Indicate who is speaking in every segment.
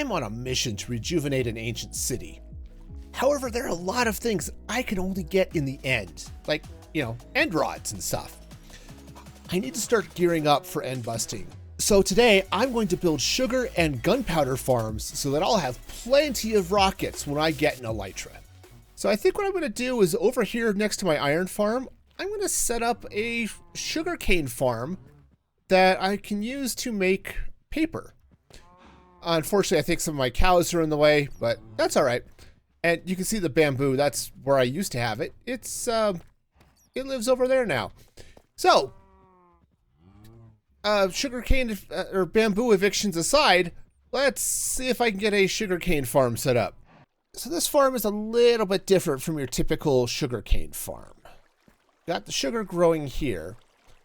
Speaker 1: I'm on a mission to rejuvenate an ancient city. However, there are a lot of things I can only get in the end, like, end rods and stuff. I need to start gearing up for end busting. So today I'm going to build sugar and gunpowder farms so that I'll have plenty of rockets when I get an elytra. So I think what I'm going to do is over here next to my iron farm, I'm going to set up a sugarcane farm that I can use to make paper. Unfortunately, I think some of my cows are in the way, but that's all right. And you can see the bamboo. That's where I used to have it. It lives over there now. So, sugarcane or bamboo evictions aside, let's see if I can get a sugarcane farm set up. So this farm is a little bit different from your typical sugarcane farm. Got the sugar growing here,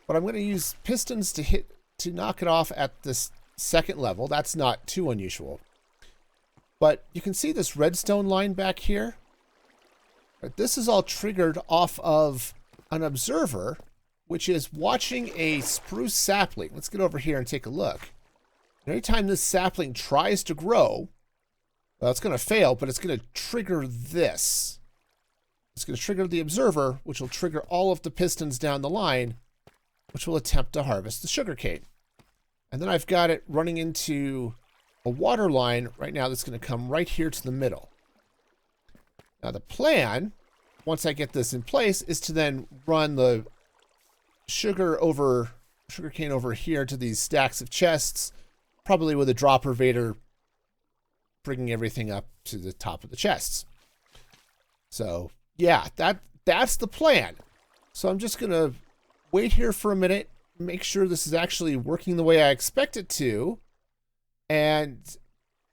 Speaker 1: but I'm going to use pistons to knock it off at this second level. That's not too unusual. But you can see this redstone line back here. This is all triggered off of an observer, which is watching a spruce sapling. Let's get over here and take a look. Anytime this sapling tries to grow, well, it's going to fail, but it's going to trigger this. It's going to trigger the observer, which will trigger all of the pistons down the line, which will attempt to harvest the sugarcane. And then I've got it running into a water line right now that's going to come right here to the middle. Now the plan, once I get this in place, is to then run the sugarcane over here to these stacks of chests, probably with a dropper vader bringing everything up to the top of the chests. So yeah, that's the plan. So I'm just gonna wait here for a minute, make sure this is actually working the way I expect it to, and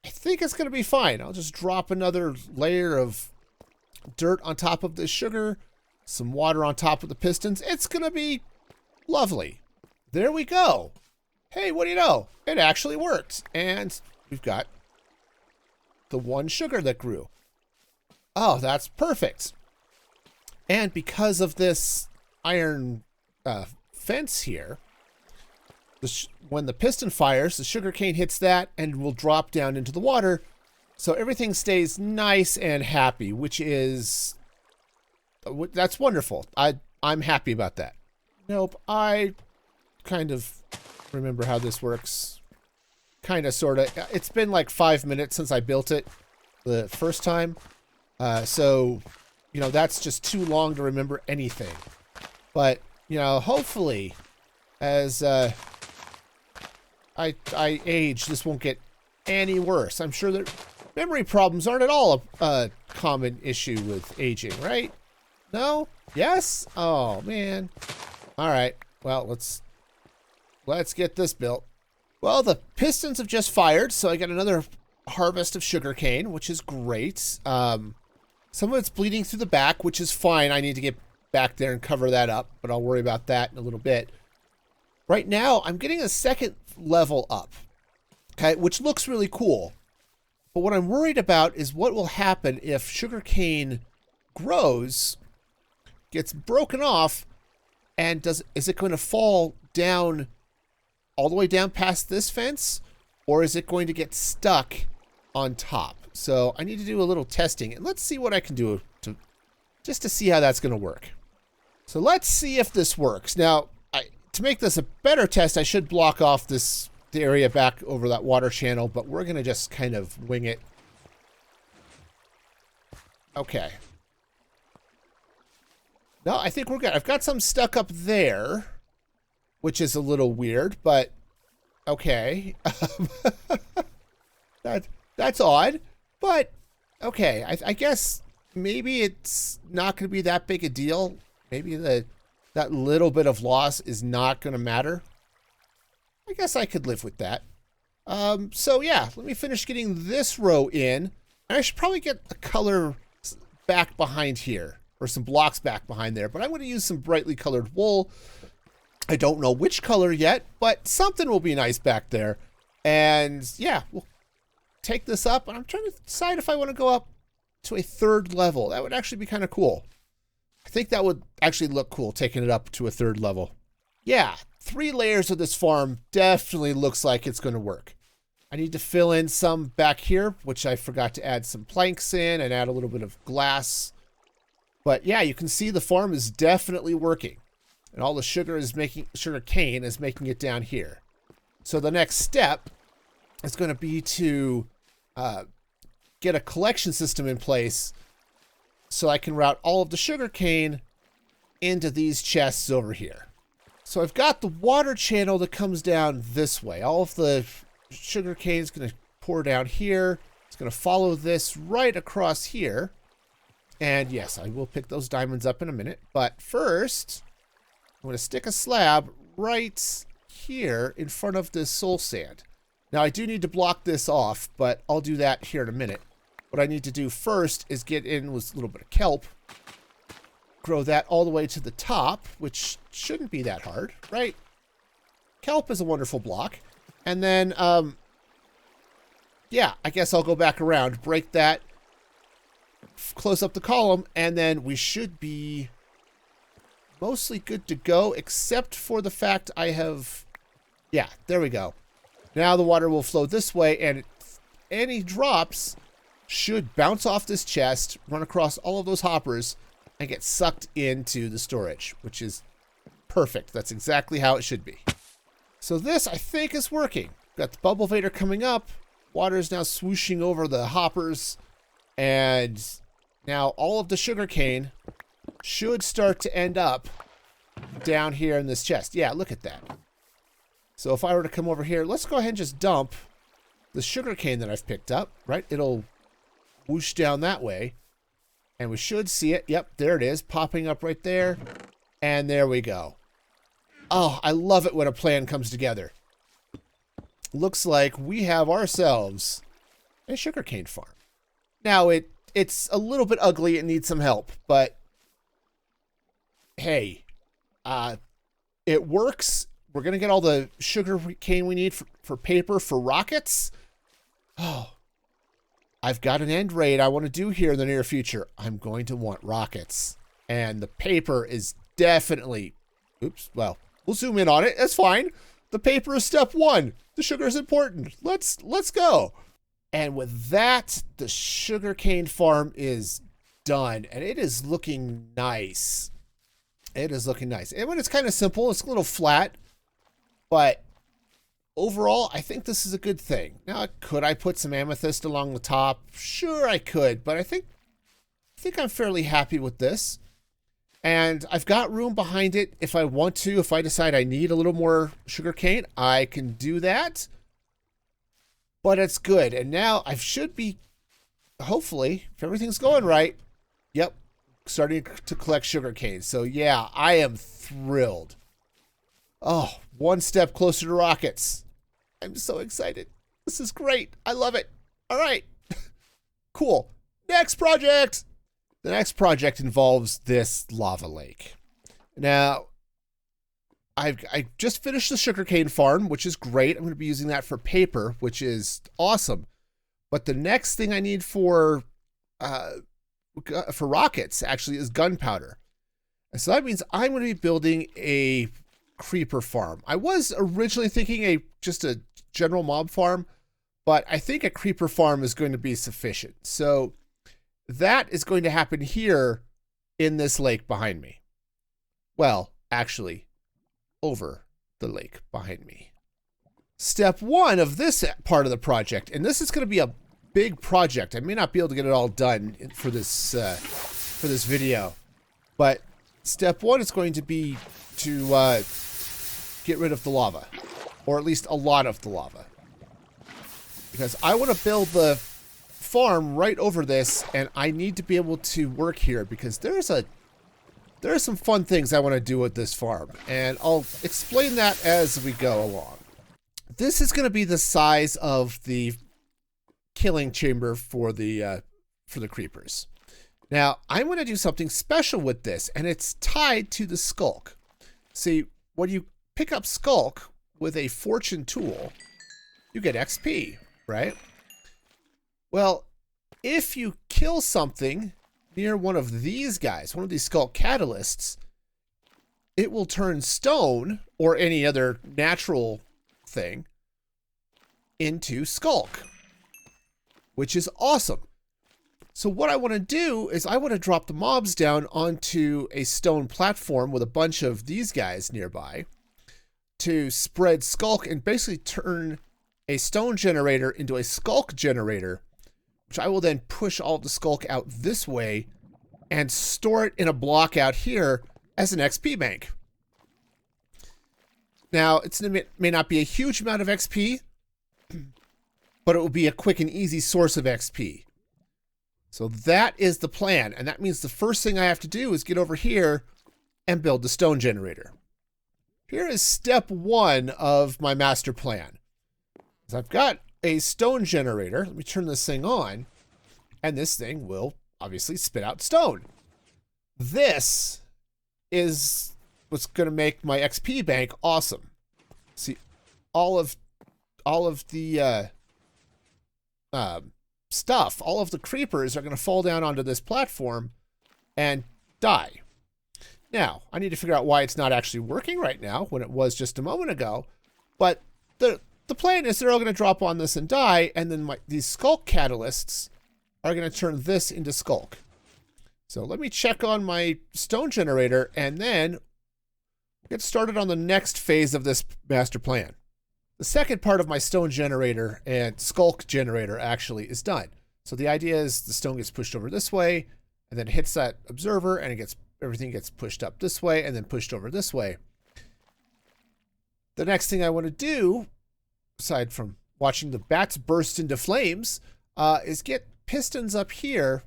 Speaker 1: I think it's gonna be fine. I'll just drop another layer of dirt on top of this sugar, some water on top of the pistons. It's gonna be lovely. There we go. Hey, what do you know? It actually worked. And we've got the one sugar that grew. Oh, that's perfect. And because of this iron fence here, when the piston fires, the sugarcane hits that and will drop down into the water. So everything stays nice and happy, which is, that's wonderful. I'm happy about that. Nope, I kind of remember how this works. Kind of, sort of. It's been like 5 minutes since I built it the first time. So, that's just too long to remember anything. But, hopefully, as I age, this won't get any worse. I'm sure that memory problems aren't at all a common issue with aging, right? No? Yes? Oh, man. All right. Well, let's get this built. Well, the pistons have just fired, so I got another harvest of sugarcane, which is great. Some of it's bleeding through the back, which is fine. I need to get back there and cover that up, but I'll worry about that in a little bit. Right now, I'm getting a second level up, okay, which looks really cool. But what I'm worried about is what will happen if sugarcane grows, gets broken off, and is it going to fall down all the way down past this fence, or is it going to get stuck on top? So I need to do a little testing, and let's see what I can do just to see how that's going to work. So let's see if this works. Now, to make this a better test, I should block off the area back over that water channel, but we're going to just kind of wing it. Okay. No, I think we're good. I've got some stuck up there, which is a little weird, but okay. That's odd, but okay. I guess maybe it's not going to be that big a deal. Maybe that little bit of loss is not going to matter. I guess I could live with that. So yeah, let me finish getting this row in. And I should probably get a color back behind here, or some blocks back behind there, but I'm going to use some brightly colored wool. I don't know which color yet, but something will be nice back there. And yeah, we'll take this up, and I'm trying to decide if I want to go up to a third level. That would actually be kind of cool. I think that would actually look cool, taking it up to a third level. Yeah, 3 layers of this farm definitely looks like it's going to work. I need to fill in some back here, which I forgot to add some planks in and add a little bit of glass. But yeah, you can see the farm is definitely working. And all the sugar cane is making it down here. So the next step is going to be to get a collection system in place so I can route all of the sugar cane into these chests over here. So I've got the water channel that comes down this way. All of the sugar cane is going to pour down here. It's going to follow this right across here. And yes, I will pick those diamonds up in a minute. But first, I'm going to stick a slab right here in front of this soul sand. Now, I do need to block this off, but I'll do that here in a minute. What I need to do first is get in with a little bit of kelp. Grow that all the way to the top, which shouldn't be that hard, right? Kelp is a wonderful block. And then, yeah, I guess I'll go back around, break that, close up the column, and then we should be mostly good to go, except for the fact I have, yeah, there we go. Now the water will flow this way, and any drops should bounce off this chest, run across all of those hoppers, and get sucked into the storage, which is perfect. That's exactly how it should be. So this, I think, is working. Got the bubble vader coming up. Water is now swooshing over the hoppers. And now all of the sugar cane should start to end up down here in this chest. Yeah, look at that. So if I were to come over here, let's go ahead and just dump the sugar cane that I've picked up, right? It'll whoosh down that way. And we should see it. Yep, there it is, popping up right there. And there we go. Oh, I love it when a plan comes together. Looks like we have ourselves a sugarcane farm. Now, it's a little bit ugly. It needs some help. But, hey, it works. We're going to get all the sugar cane we need for paper for rockets. Oh, I've got an end raid I want to do here in the near future. I'm going to want rockets. And the paper is definitely... Oops, well, we'll zoom in on it. That's fine. The paper is step one. The sugar is important. Let's go. And with that, the sugarcane farm is done. And it is looking nice. It is looking nice. And when it's kind of simple, it's a little flat. But overall, I think this is a good thing. Now, could I put some amethyst along the top? Sure, I could. But I think I'm fairly happy with this. And I've got room behind it if I want to. If I decide I need a little more sugarcane, I can do that. But it's good. And now I should be, hopefully, if everything's going right, yep, starting to collect sugarcane. So yeah, I am thrilled. Oh, one step closer to rockets. I'm so excited. This is great. I love it. All right. Cool. Next project. The next project involves this lava lake. Now, I just finished the sugarcane farm, which is great. I'm going to be using that for paper, which is awesome. But the next thing I need for rockets actually is gunpowder. And so that means I'm going to be building a creeper farm. I was originally thinking just a general mob farm, but I think a creeper farm is going to be sufficient. So that is going to happen here in this lake behind me. Well, actually, over the lake behind me. Step one of this part of the project, and this is going to be a big project. I may not be able to get it all done for this video, but step one is going to be to get rid of the lava, or at least a lot of the lava, because I want to build the farm right over this, and I need to be able to work here because there are some fun things I want to do with this farm, and I'll explain that as we go along. This is going to be the size of the killing chamber for the creepers. Now, I'm going to do something special with this, and it's tied to the sculk. See, when you pick up sculk with a fortune tool, you get XP, right? Well, if you kill something near one of these guys, one of these sculk catalysts, it will turn stone or any other natural thing into Sculk, which is awesome. So what I want to do is I want to drop the mobs down onto a stone platform with a bunch of these guys nearby to spread Sculk and basically turn a stone generator into a Sculk generator, which I will then push all the Sculk out this way and store it in a block out here as an XP bank. Now, it may not be a huge amount of XP, but it will be a quick and easy source of XP. So that is the plan, and that means the first thing I have to do is get over here and build the stone generator. Here is step one of my master plan. So I've got a stone generator. Let me turn this thing on, and this thing will obviously spit out stone. This is what's going to make my XP bank awesome. See, all of the stuff, all of the creepers are going to fall down onto this platform and die. Now, I need to figure out why it's not actually working right now when it was just a moment ago. But the plan is they're all going to drop on this and die, and then these Sculk catalysts are going to turn this into Sculk. So let me check on my stone generator and then get started on the next phase of this master plan. The second part of my stone generator and Sculk generator actually is done. So the idea is the stone gets pushed over this way and then hits that observer, and everything gets pushed up this way and then pushed over this way. The next thing I want to do, aside from watching the bats burst into flames, is get pistons up here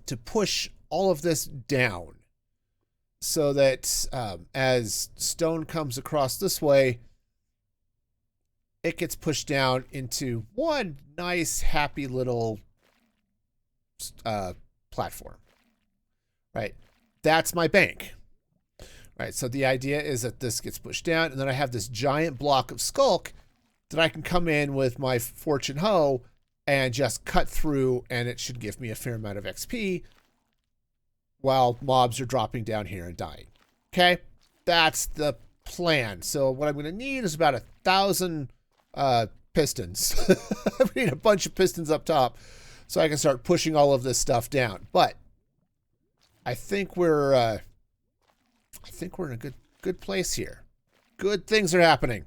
Speaker 1: to push all of this down so that as stone comes across this way, it gets pushed down into one nice, happy little platform. Right? That's my bank. Right? So the idea is that this gets pushed down, and then I have this giant block of Sculk that I can come in with my fortune hoe and just cut through, and it should give me a fair amount of XP while mobs are dropping down here and dying. Okay? That's the plan. So what I'm going to need is about 1,000 pistons. I need a bunch of pistons up top so I can start pushing all of this stuff down. But I think we're in a good place here. Good things are happening.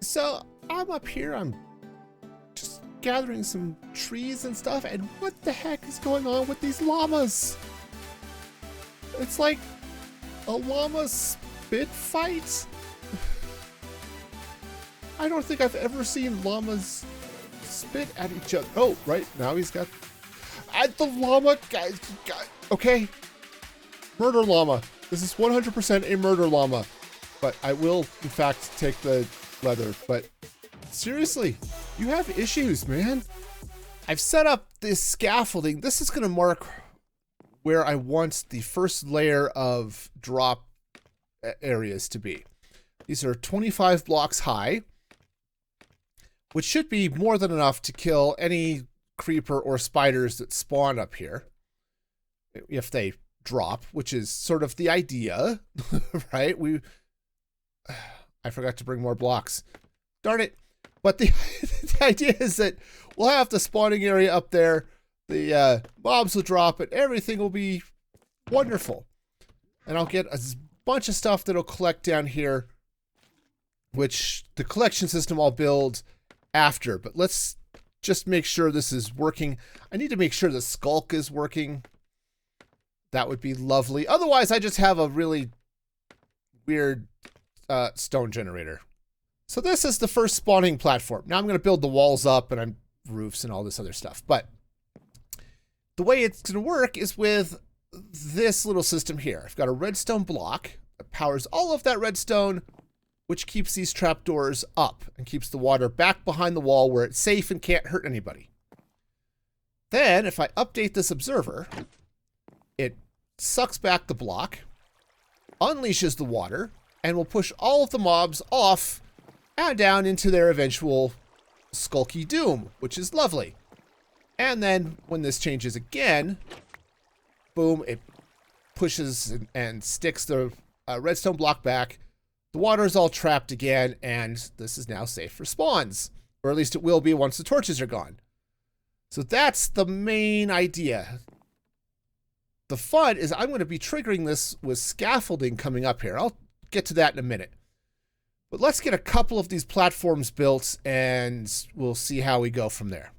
Speaker 1: So I'm up here. I'm just gathering some trees and stuff. And what the heck is going on with these llamas? It's like a llama spit fight. I don't think I've ever seen llamas spit at each other. Oh, right. Now he's got... the llama... Guys, okay. Murder llama. This is 100% a murder llama. But I will, in fact, take the leather. But seriously, you have issues, man. I've set up this scaffolding. This is going to mark where I want the first layer of drop areas to be. These are 25 blocks high, which should be more than enough to kill any creeper or spiders that spawn up here if they drop, which is sort of the idea, right? I forgot to bring more blocks. Darn it. But the idea is that we'll have the spawning area up there, the mobs will drop, and everything will be wonderful. And I'll get a bunch of stuff that'll collect down here, which the collection system I'll build after, but let's just make sure this is working. I need to make sure the Sculk is working. That would be lovely. Otherwise, I just have a really weird stone generator. So this is the first spawning platform. Now I'm going to build the walls up and roofs and all this other stuff. But the way it's going to work is with this little system here. I've got a redstone block that powers all of that redstone, which keeps these trapdoors up and keeps the water back behind the wall where it's safe and can't hurt anybody. Then, if I update this observer, it sucks back the block, unleashes the water, and will push all of the mobs off and down into their eventual skulky doom, which is lovely. And then, when this changes again, boom, it pushes and sticks the redstone block back. The water is all trapped again, and this is now safe for spawns. Or at least it will be once the torches are gone. So that's the main idea. The fun is I'm going to be triggering this with scaffolding coming up here. I'll get to that in a minute. But let's get a couple of these platforms built and we'll see how we go from there.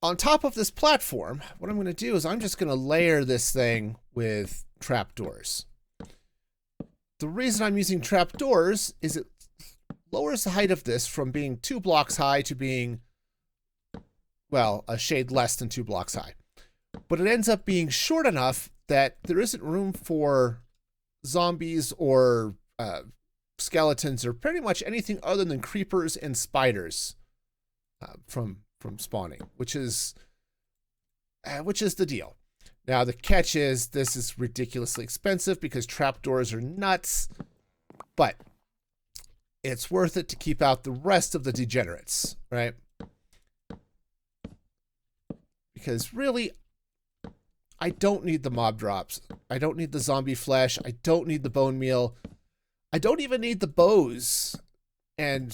Speaker 1: On top of this platform, what I'm going to do is I'm just going to layer this thing with trapdoors. The reason I'm using trapdoors is it lowers the height of this from being 2 blocks high to being, well, a shade less than 2 blocks high. But it ends up being short enough that there isn't room for zombies or skeletons or pretty much anything other than creepers and spiders from spawning, which is the deal. Now the catch is this is ridiculously expensive because trapdoors are nuts, but it's worth it to keep out the rest of the degenerates, right? Because really, I don't need the mob drops. I don't need the zombie flesh. I don't need the bone meal. I don't even need the bows and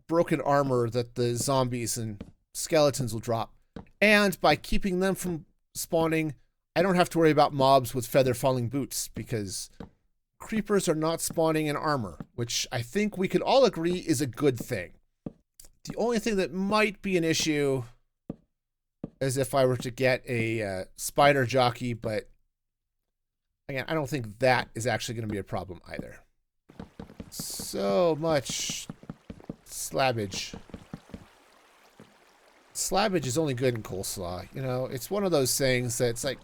Speaker 1: broken armor that the zombies and skeletons will drop. And by keeping them from spawning, I don't have to worry about mobs with feather falling boots because creepers are not spawning in armor, which I think we could all agree is a good thing. The only thing that might be an issue is if I were to get a spider jockey, but again, I don't think that is actually going to be a problem either. So much slabbage. Slabbage is only good in coleslaw. You know, it's one of those things that's like,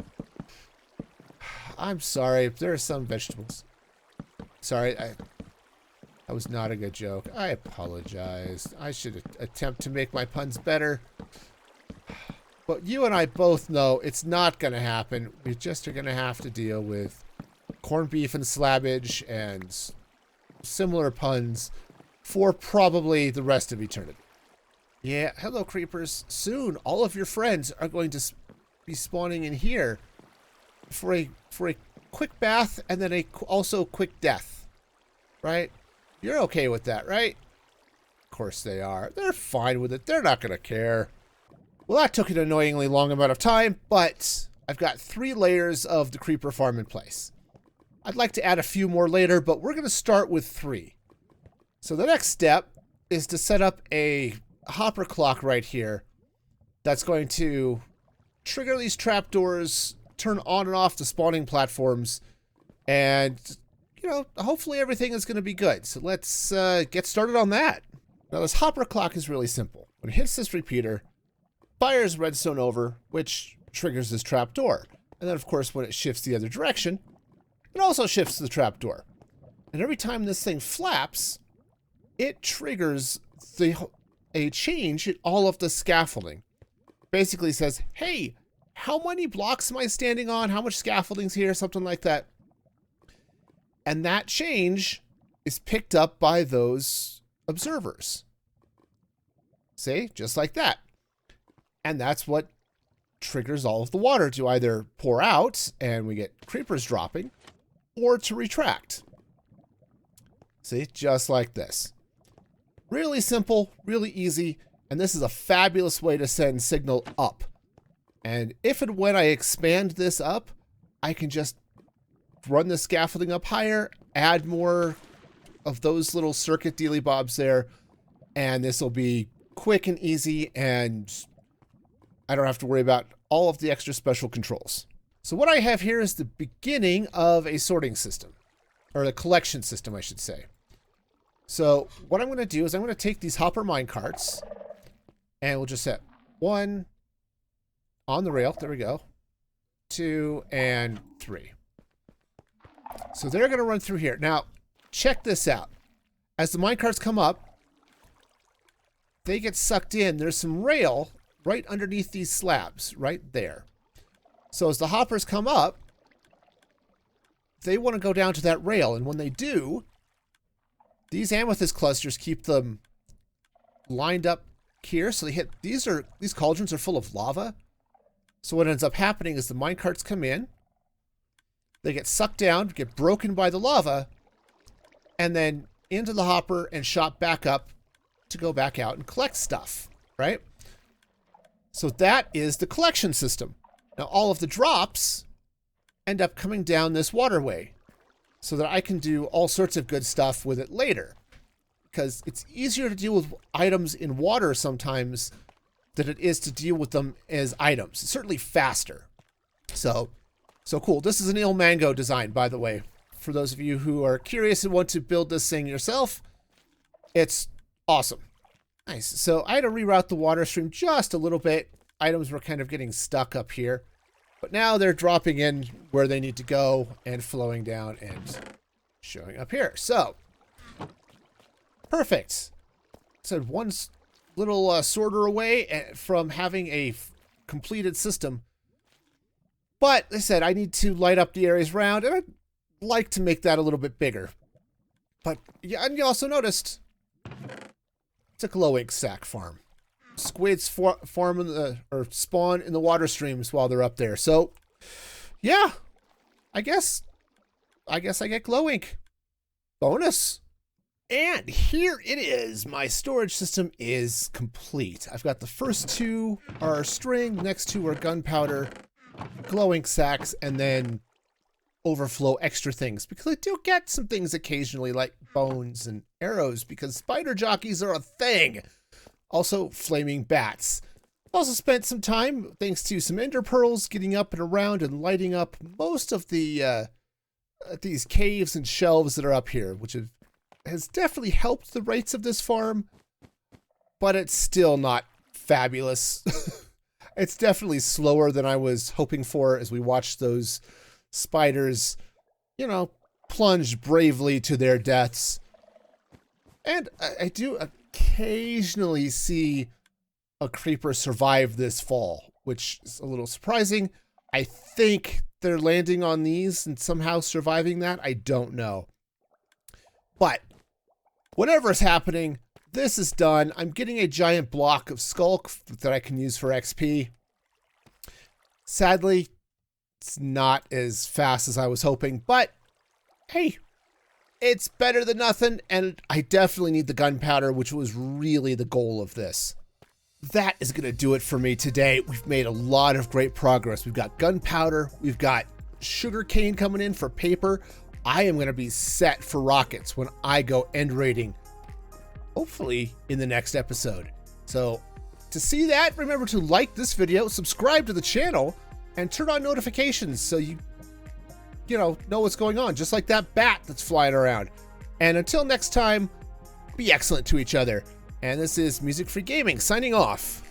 Speaker 1: I'm sorry, there are some vegetables. Sorry, that was not a good joke. I apologize. I should attempt to make my puns better. But you and I both know it's not going to happen. We just are going to have to deal with corned beef and slabbage and similar puns for probably the rest of eternity. Yeah, hello creepers. Soon, all of your friends are going to be spawning in here for a quick bath and then also quick death, right? You're okay with that, right? Of course they are. They're fine with it. They're not going to care. Well, that took an annoyingly long amount of time, but I've got 3 layers of the creeper farm in place. I'd like to add a few more later, but we're going to start with 3. So the next step is to set up a hopper clock right here that's going to trigger these trapdoors, turn on and off the spawning platforms, and, you know, hopefully everything is going to be good. So let's get started on that. Now, this hopper clock is really simple. When it hits this repeater, fires redstone over, which triggers this trapdoor. And then, of course, when it shifts the other direction, it also shifts the trapdoor. And every time this thing flaps, it triggers a change in all of the scaffolding. Basically says, hey, how many blocks am I standing on? How much scaffolding's here? Something like that. And that change is picked up by those observers. See? Just like that. And that's what triggers all of the water to either pour out and we get creepers dropping or to retract. See? Just like this. Really simple, really easy, and this is a fabulous way to send signal up. And if and when I expand this up, I can just run the scaffolding up higher, add more of those little circuit dealy bobs there, and this will be quick and easy, and I don't have to worry about all of the extra special controls. So what I have here is the beginning of a sorting system, or a collection system, I should say. So what I'm going to do is I'm going to take these hopper minecarts, and we'll just set 1 on the rail. There we go. 2 and 3. So they're going to run through here. Now, check this out. As the minecarts come up, they get sucked in. There's some rail right underneath these slabs, right there. So as the hoppers come up, they want to go down to that rail, and when they do, these amethyst clusters keep them lined up here. So they hit, these cauldrons are full of lava. So what ends up happening is the minecarts come in, they get sucked down, get broken by the lava, and then into the hopper and shot back up to go back out and collect stuff. right? So that is the collection system. Now all of the drops end up coming down this waterway so that I can do all sorts of good stuff with it later. Because it's easier to deal with items in water sometimes than it is to deal with them as items. It's certainly faster. So cool. This is an Il Mango design, by the way. For those of you who are curious and want to build this thing yourself, it's awesome. Nice. So I had to reroute the water stream just a little bit. Items were kind of getting stuck up here. But now they're dropping in where they need to go and flowing down and showing up here. So, perfect. So one little sorter away from having a completed system. But, I said, I need to light up the areas around, and I'd like to make that a little bit bigger. But, yeah, and you also noticed, it's a glow ink sac farm. Squids form in or spawn in the water streams while they're up there. So, yeah, I guess I get glow ink. Bonus. And here it is. My storage system is complete. I've got the first two are string, next two are gunpowder, glow ink sacks, and then overflow extra things. Because I do get some things occasionally like bones and arrows because spider jockeys are a thing. Also, flaming bats. Also spent some time, thanks to some ender pearls, getting up and around and lighting up most of the these caves and shelves that are up here, which has definitely helped the rates of this farm, but it's still not fabulous. It's definitely slower than I was hoping for as we watched those spiders, you know, plunge bravely to their deaths. And I do occasionally see a creeper survive this fall, which is a little surprising. I think they're landing on these and somehow surviving that. I don't know. But whatever's happening, this is done. I'm getting a giant block of sculk that I can use for XP. Sadly, it's not as fast as I was hoping, but hey, it's better than nothing, and I definitely need the gunpowder, which was really the goal of this. That is going to do it for me today. We've made a lot of great progress. We've got gunpowder, we've got sugarcane coming in for paper. I am going to be set for rockets when I go end raiding, hopefully in the next episode. So to see that, remember to like this video, subscribe to the channel, and turn on notifications so you know what's going on, just like that bat that's flying around. And until next time, be excellent to each other. And this is Music Free Gaming signing off.